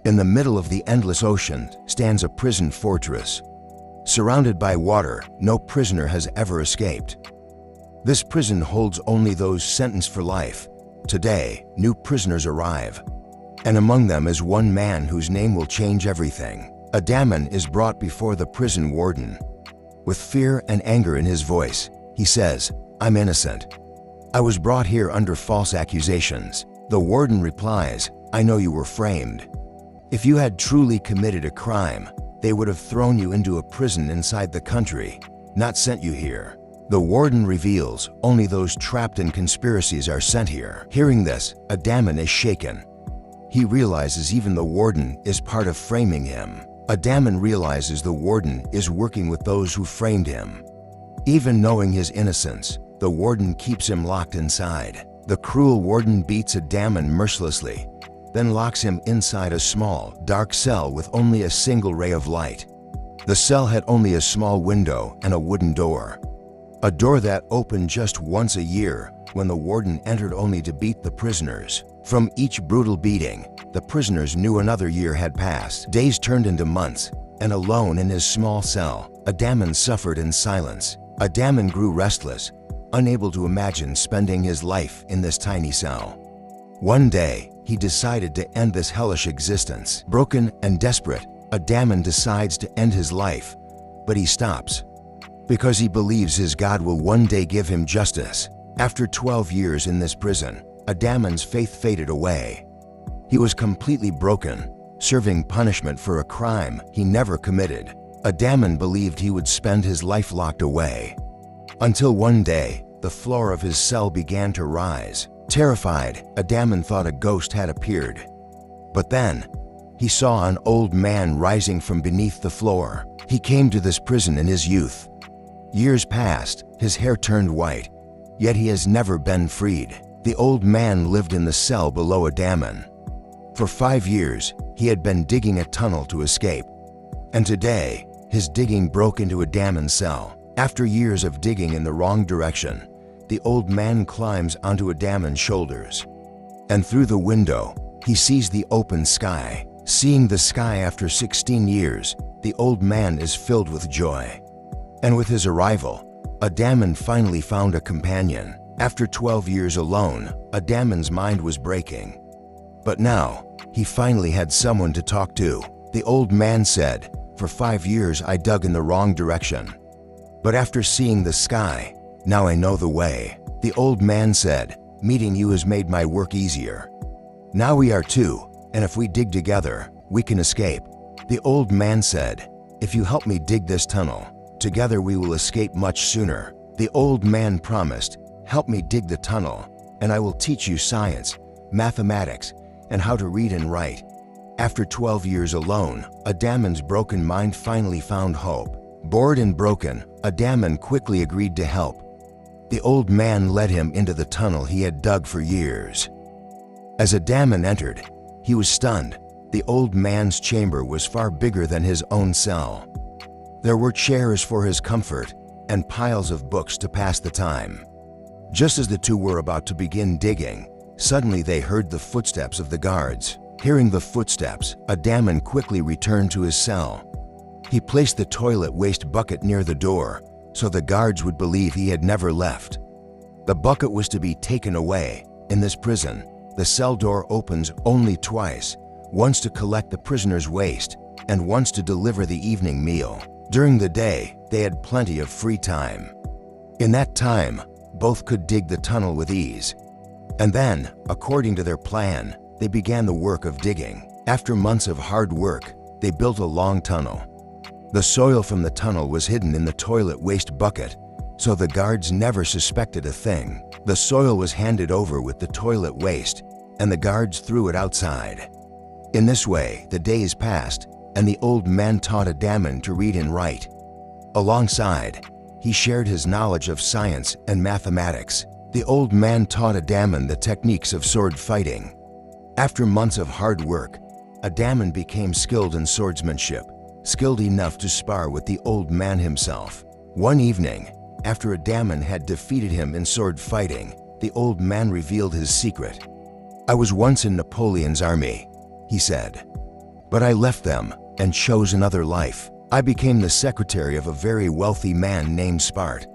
In the middle of the endless ocean stands a prison fortress. Surrounded by water, no prisoner has ever escaped. This prison holds only those sentenced for life. Today, new prisoners arrive. And among them is one man whose name will change everything. A demon is brought before the prison warden. With fear and anger in his voice, he says, "I'm innocent. I was brought here under false accusations." The warden replies, "I know you were framed. If you had truly committed a crime, they would have thrown you into a prison inside the country, not sent you here." The warden reveals only those trapped in conspiracies are sent here. Hearing this, a demon is shaken. He realizes even the warden is part of framing him. A demon realizes the warden is working with those who framed him. Even knowing his innocence, the warden keeps him locked inside. The cruel warden beats a demon mercilessly, then locks him inside a small, dark cell with only a single ray of light. The cell had only a small window and a wooden door. A door that opened just once a year, when the warden entered only to beat the prisoners. From each brutal beating, the prisoners knew another year had passed. Days turned into months, and alone in his small cell, a demon suffered in silence. A demon grew restless, unable to imagine spending his life in this tiny cell. One day, he decided to end this hellish existence. Broken and desperate, a demon decides to end his life, but he stops because he believes his God will one day give him justice. After 12 years in this prison, a demon's faith faded away. He was completely broken, serving punishment for a crime he never committed. A demon believed he would spend his life locked away. Until one day, the floor of his cell began to rise. Terrified, a demon thought a ghost had appeared. But then, he saw an old man rising from beneath the floor. He came to this prison in his youth. Years passed, his hair turned white, yet he has never been freed. The old man lived in the cell below a demon. For 5 years, he had been digging a tunnel to escape. And today, his digging broke into a demon cell. After years of digging in the wrong direction, the old man climbs onto a demon's shoulders. And through the window, he sees the open sky. Seeing the sky after 16 years, the old man is filled with joy. And with his arrival, a demon finally found a companion. After 12 years alone, a demon's mind was breaking. But now, he finally had someone to talk to. The old man said, "For 5 years I dug in the wrong direction. But after seeing the sky, now I know the way." The old man said, "Meeting you has made my work easier. Now we are two, and if we dig together, we can escape." The old man said, "If you help me dig this tunnel, together we will escape much sooner." The old man promised, "Help me dig the tunnel, and I will teach you science, mathematics, and how to read and write." After 12 years alone, a demon's broken mind finally found hope. Bored and broken, a demon quickly agreed to help. The old man led him into the tunnel he had dug for years. As a demon entered, he was stunned. The old man's chamber was far bigger than his own cell. There were chairs for his comfort and piles of books to pass the time. Just as the two were about to begin digging, suddenly they heard the footsteps of the guards. Hearing the footsteps, a demon quickly returned to his cell. He placed the toilet waste bucket near the door, so the guards would believe he had never left. The bucket was to be taken away. In this prison, the cell door opens only twice, once to collect the prisoner's waste, and once to deliver the evening meal. During the day, they had plenty of free time. In that time, both could dig the tunnel with ease. And then, according to their plan, they began the work of digging. After months of hard work, they built a long tunnel. The soil from the tunnel was hidden in the toilet waste bucket, so the guards never suspected a thing. The soil was handed over with the toilet waste, and the guards threw it outside. In this way, the days passed, and the old man taught a demon to read and write. Alongside, he shared his knowledge of science and mathematics. The old man taught a demon the techniques of sword fighting. After months of hard work, a demon became skilled in swordsmanship, skilled enough to spar with the old man himself. One evening, after a demon had defeated him in sword fighting, the old man revealed his secret. "I was once in Napoleon's army," he said. But I left them and chose another life. I became the secretary of a very wealthy man named Spart.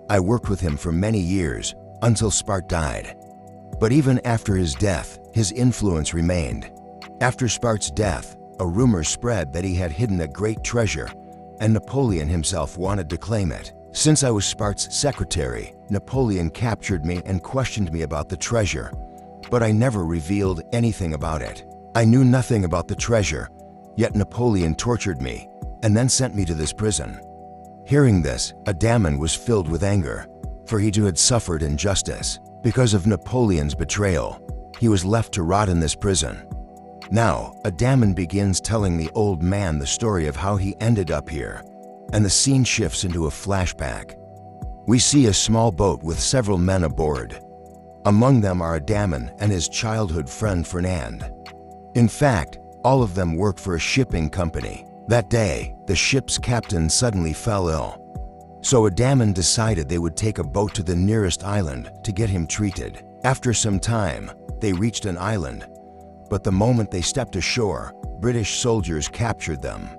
I worked with him for many years until Spart died. But even after his death, his influence remained. After Spart's death, a rumor spread that he had hidden a great treasure, and Napoleon himself wanted to claim it. Since I was Spart's secretary, Napoleon captured me and questioned me about the treasure, but I never revealed anything about it. I knew nothing about the treasure, yet Napoleon tortured me and then sent me to this prison. Hearing this, Adaman was filled with anger, for he too had suffered injustice. Because of Napoleon's betrayal, he was left to rot in this prison. Now, Adaman begins telling the old man the story of how he ended up here, and the scene shifts into a flashback. We see a small boat with several men aboard. Among them are Adaman and his childhood friend Fernand. In fact, all of them work for a shipping company. That day, the ship's captain suddenly fell ill. So Adaman decided they would take a boat to the nearest island to get him treated. After some time, they reached an island, but the moment they stepped ashore, British soldiers captured them.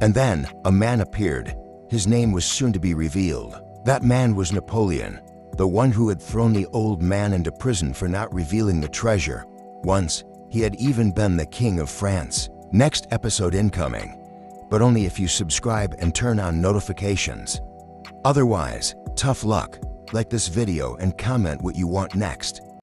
And then a man appeared. His name was soon to be revealed. That man was Napoleon, the one who had thrown the old man into prison for not revealing the treasure. Once, he had even been the King of France. Next episode incoming, but only if you subscribe and turn on notifications. Otherwise, tough luck. Like this video and comment what you want next.